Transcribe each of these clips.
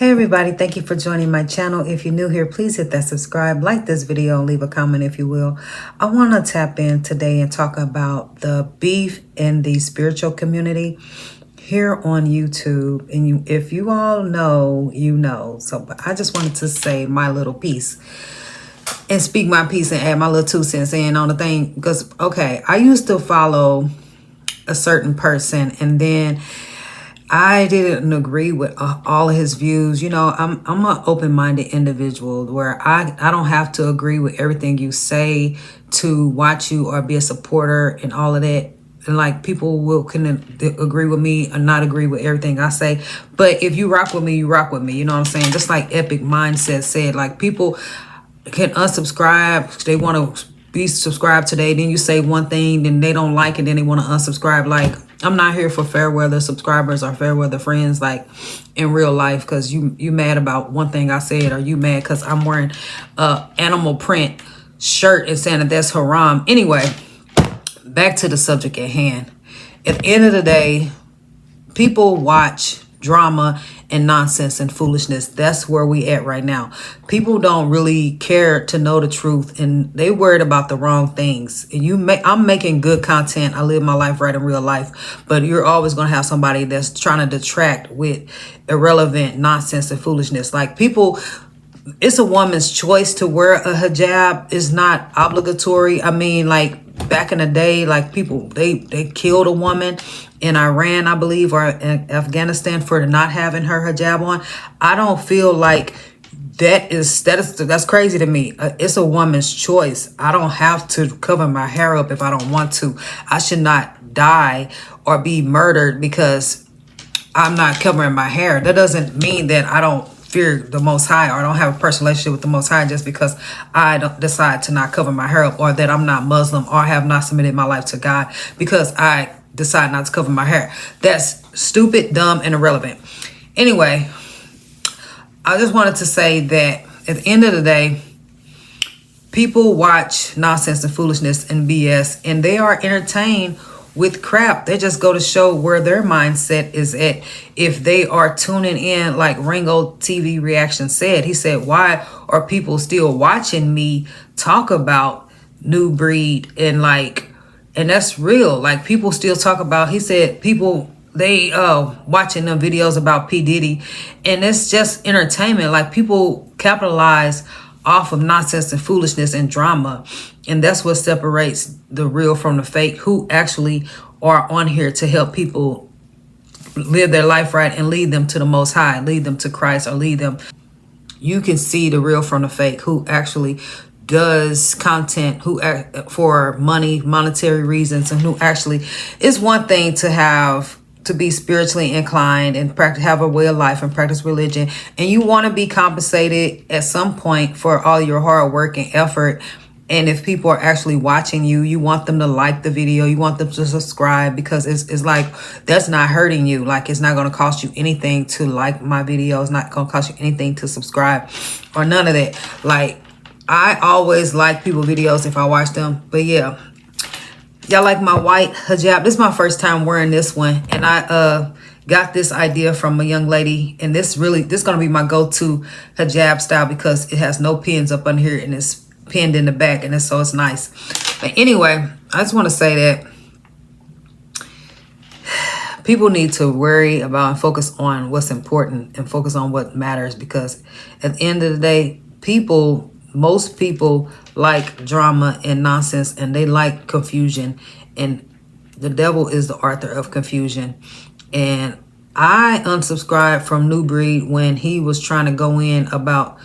Hey everybody, thank you for joining my channel. If you're new here, please hit that subscribe, like this video, and leave a comment if you will. I want to tap in today and talk about the beef in the spiritual community here on YouTube. And if you all know, you know. So but I just wanted to say my little piece and speak my piece and add my little 2 cents in on the thing. Because, okay, I used to follow a certain person and then I didn't agree with all of his views. You know, I'm an open-minded individual where I don't have to agree with everything you say to watch you or be a supporter and all of that. And like people can agree with me or not agree with everything I say. But if you rock with me, you rock with me. You know what I'm saying? Just like Epic Mindset said, like people can unsubscribe. They want to be subscribed today. Then you say one thing, then they don't like it. Then they want to unsubscribe. Like, I'm not here for fair weather subscribers or fair weather friends like in real life because you mad about one thing I said, or you mad because I'm wearing animal print shirt and saying that that's haram. Anyway, back to the subject at hand. At the end of the day, people watch drama and nonsense and foolishness. That's where we at right now. People don't really care to know the truth, and they worried about the wrong things. And I'm making good content. I live my life right in real life, but you're always going to have somebody that's trying to detract with irrelevant nonsense and foolishness. Like people, it's a woman's choice to wear a hijab. It's not obligatory. I mean, like back in the day, like people, they killed a woman in Iran, I believe, or in Afghanistan for not having her hijab on. I don't feel like that's crazy to me. It's a woman's choice. I don't have to cover my hair up if I don't want to. I should not die or be murdered because I'm not covering my hair. That doesn't mean that I don't fear the Most High or I don't have a personal relationship with the Most High just because I don't decide to not cover my hair up, or that I'm not Muslim or have not submitted my life to God because I decide not to cover my hair. That's stupid, dumb, and irrelevant. Anyway, I just wanted to say that at the end of the day, people watch nonsense and foolishness and BS, and they are entertained with crap. They just go to show where their mindset is at. If they are tuning in, like Ringo TV Reaction said, he said, why are people still watching me talk about New Breed? And that's real. Like people still talk about, he said, people, they watching them videos about P. Diddy, and it's just entertainment. Like people capitalize off of nonsense and foolishness and drama, and that's what separates the real from the fake, who actually are on here to help people live their life right and lead them to the Most High, lead them to Christ, or lead them. You can see the real from the fake, who actually does content, who for money, monetary reasons, and who actually, it's one thing to be spiritually inclined and have a way of life and practice religion, and you want to be compensated at some point for all your hard work and effort. And if people are actually watching you, you want them to like the video, you want them to subscribe, because it's like, that's not hurting you. Like, it's not going to cost you anything to like my video. It's not going to cost you anything to subscribe or none of that. Like, I always like people's videos if I watch them. But yeah, y'all like my white hijab. This is my first time wearing this one, and I got this idea from a young lady, and this gonna be my go-to hijab style because it has no pins up under here and it's pinned in the back, and so it's nice. But anyway, I just want to say that people need to worry about and focus on what's important and focus on what matters, because at the end of the day, most people like drama and nonsense, and they like confusion, and the devil is the author of confusion. And I unsubscribed from New Breed when he was trying to go in about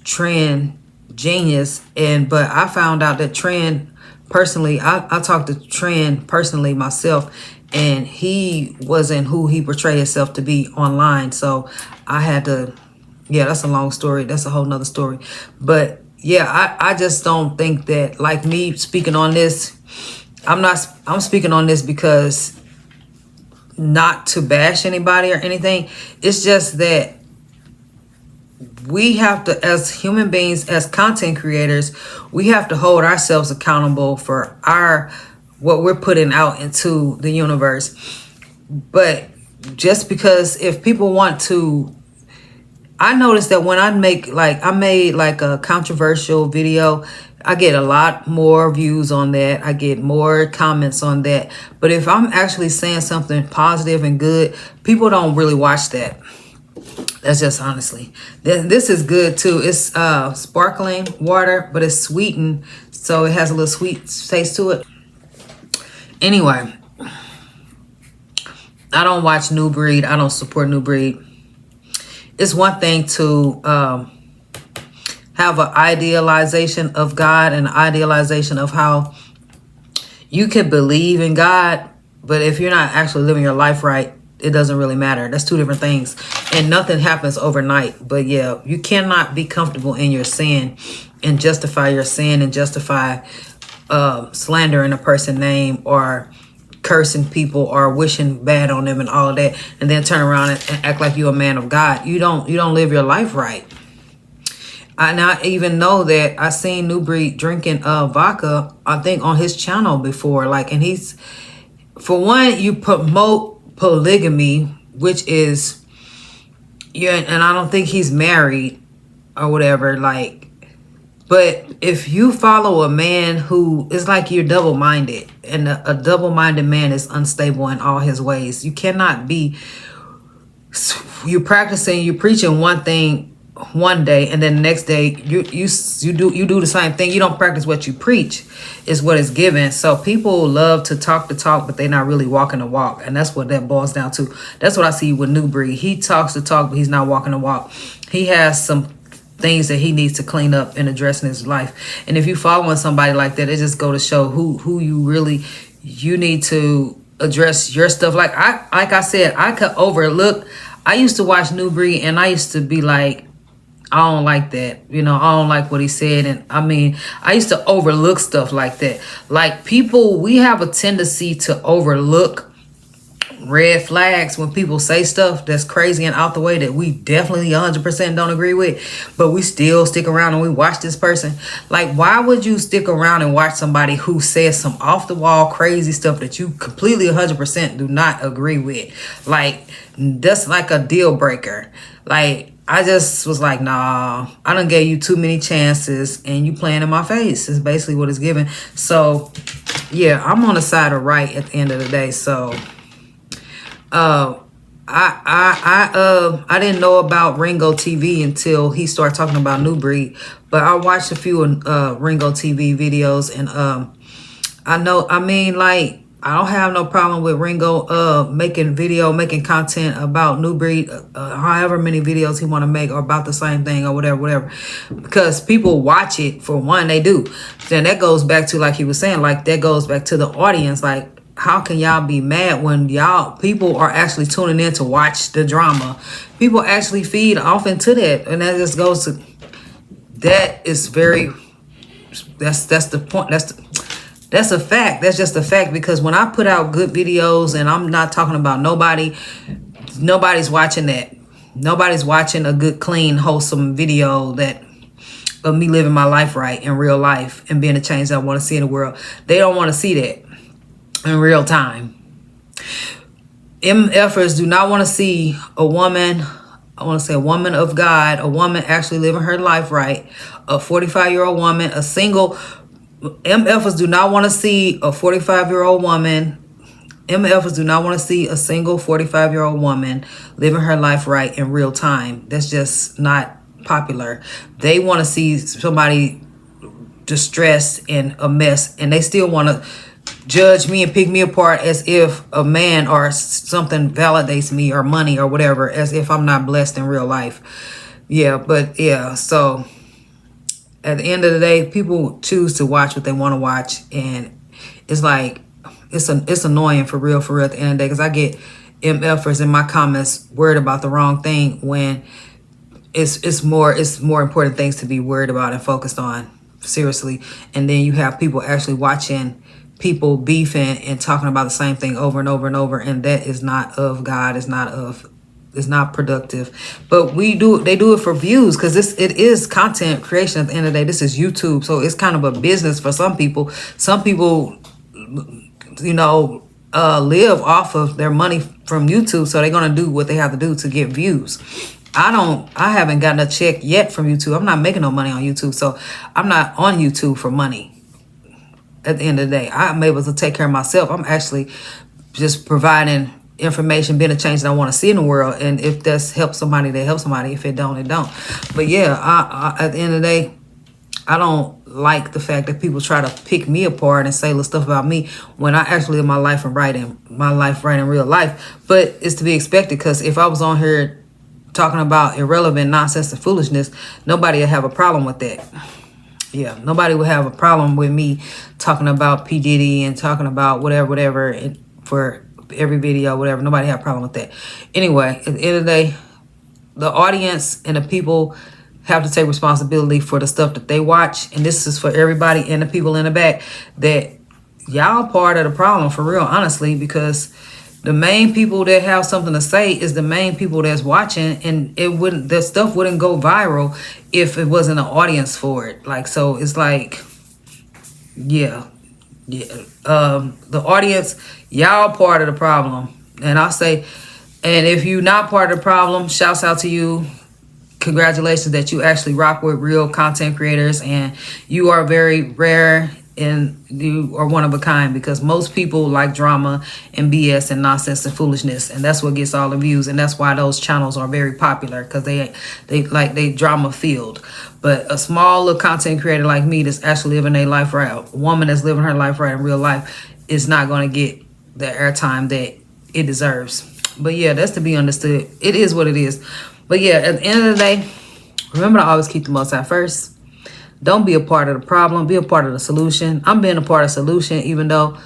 Trend Genius, but I found out that Trend personally, I talked to Trend personally myself, and he wasn't who he portrayed himself to be online. So I had to, yeah, that's a long story. That's a whole nother story. But yeah, I just don't think that, like me speaking on this, I'm speaking on this because not to bash anybody or anything. It's just that we have to, as human beings, as content creators, we have to hold ourselves accountable for what we're putting out into the universe. But just because if people want to I noticed that when I made like a controversial video, I get a lot more views on that. I get more comments on that. But if I'm actually saying something positive and good, people don't really watch that. That's just honestly. This is good too. It's sparkling water, but it's sweetened, so it has a little sweet taste to it. Anyway, I don't watch New Breed. I don't support New Breed. It's one thing to have an idealization of God and an idealization of how you can believe in God, but if you're not actually living your life right, it doesn't really matter. That's two different things, and nothing happens overnight. But yeah, you cannot be comfortable in your sin and justify your sin and justify slandering a person's name or cursing people or wishing bad on them and all of that, and then turn around and act like you're a man of God. You don't live your life right. I not even know that I seen New Breed drinking vodka, I think, on his channel before. Like, and he's, for one, you promote polygamy, which is, yeah, and I don't think he's married or whatever. Like, but if you follow a man who is like, you're double-minded, and a double-minded man is unstable in all his ways. You cannot be, you practicing, you preaching one thing one day, and then the next day you do the same thing. You don't practice what you preach, is what is given. So people love to talk the talk, but they're not really walking the walk, and that's what that boils down to. That's what I see with New Breed. He talks the talk, but he's not walking the walk. He has some things that he needs to clean up and address in his life. And if you following somebody like that, it just go to show who you really, you need to address your stuff. Like I said, I could overlook. I used to watch New Breed, and I used to be like, I don't like that. You know, I don't like what he said. And I mean, I used to overlook stuff like that. Like, people, we have a tendency to overlook red flags when people say stuff that's crazy and out the way that we definitely 100% don't agree with, but we still stick around and we watch this person. Like, why would you stick around and watch somebody who says some off the wall crazy stuff that you completely 100% do not agree with? Like, that's like a deal breaker. Like, I just was like, nah, I done gave you too many chances and you playing in my face is basically what it's given. So yeah, I'm on the side of right at the end of the day. So I didn't know about Ringo TV until he started talking about New Breed, but I watched a few Ringo TV videos, and I don't have no problem with Ringo making content about New Breed, however many videos he want to make, or about the same thing or whatever, because people watch it. For one, they do. Then that goes back to, like he was saying, like, that goes back to the audience. Like, how can y'all be mad when people are actually tuning in to watch the drama? People actually feed off into that, and that just goes to, that is very, that's the point. That's a fact. That's just a fact, because when I put out good videos, and I'm not talking about nobody's watching that. Nobody's watching a good, clean, wholesome video that of me living my life right in real life and being the change that I want to see in the world. They don't want to see that in real time. MFers do not want to see a woman, I want to say a woman of God, a woman actually living her life right, a 45-year-old woman, a single. MFers do not want to see a 45-year-old woman. MFers do not want to see a single 45-year-old woman living her life right in real time. That's just not popular. They want to see somebody distressed and a mess, and they still want to judge me and pick me apart as if a man or something validates me, or money or whatever, as if I'm not blessed in real life. Yeah, but yeah, so at the end of the day, people choose to watch what they want to watch, and it's like, it's annoying for real at the end of the day, because I get MFers in my comments worried about the wrong thing, when it's more important things to be worried about and focused on, seriously. And then you have people actually watching people beefing and talking about the same thing over and over and over, and that is not of God. It's not productive. But they do it for views, because it is content creation at the end of the day. This is YouTube, so it's kind of a business for some people. Some people, live off of their money from YouTube, so they're gonna do what they have to do to get views. I haven't gotten a check yet from YouTube. I'm not making no money on YouTube. So I'm not on YouTube for money. At the end of the day, I'm able to take care of myself. I'm actually just providing information, being a change that I want to see in the world. And if that's help somebody, they help somebody. If it don't, it don't. But yeah, at the end of the day, I don't like the fact that people try to pick me apart and say little stuff about me when I actually live my life and right in real life. But it's to be expected, because if I was on here talking about irrelevant nonsense and foolishness, nobody would have a problem with that. Yeah, nobody would have a problem with me talking about P. Diddy and talking about whatever, and for every video, whatever. Nobody have a problem with that. Anyway, at the end of the day, the audience and the people have to take responsibility for the stuff that they watch. And this is for everybody and the people in the back, that y'all part of the problem, for real, honestly, because the main people that have something to say is the main people that's watching, and the stuff wouldn't go viral if it wasn't an audience for it. Like, so it's like, yeah. The audience, y'all part of the problem. And I say, and if you're not part of the problem, shouts out to you. Congratulations that you actually rock with real content creators, and you are very rare and you are one of a kind, because most people like drama and BS and nonsense and foolishness, and that's what gets all the views, and that's why those channels are very popular, because they drama filled. But a small little content creator like me that's actually living their life right, a woman that's living her life right in real life, is not going to get the airtime that it deserves. But yeah, that's to be understood. It is what it is. But yeah, at the end of the day, remember to always keep the Most High first. Don't be a part of the problem. Be a part of the solution. I'm being a part of the solution, even though,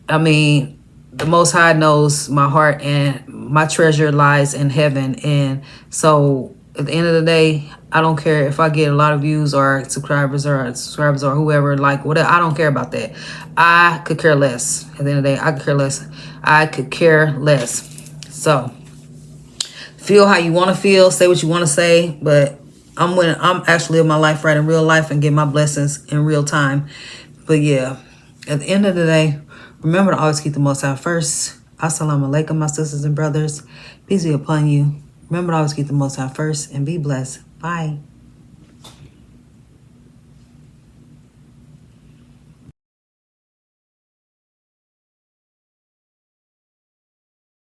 I mean, the Most High knows my heart and my treasure lies in heaven. And so at the end of the day, I don't care if I get a lot of views or subscribers or whoever, like whatever. I don't care about that. I could care less. At the end of the day, I could care less. I could care less. So feel how you want to feel. Say what you want to say. But I'm actually living my life right in real life and get my blessings in real time. But yeah, at the end of the day, remember to always keep the Most High first. Assalamu alaikum, my sisters and brothers. Peace be upon you. Remember to always keep the Most High first and be blessed. Bye.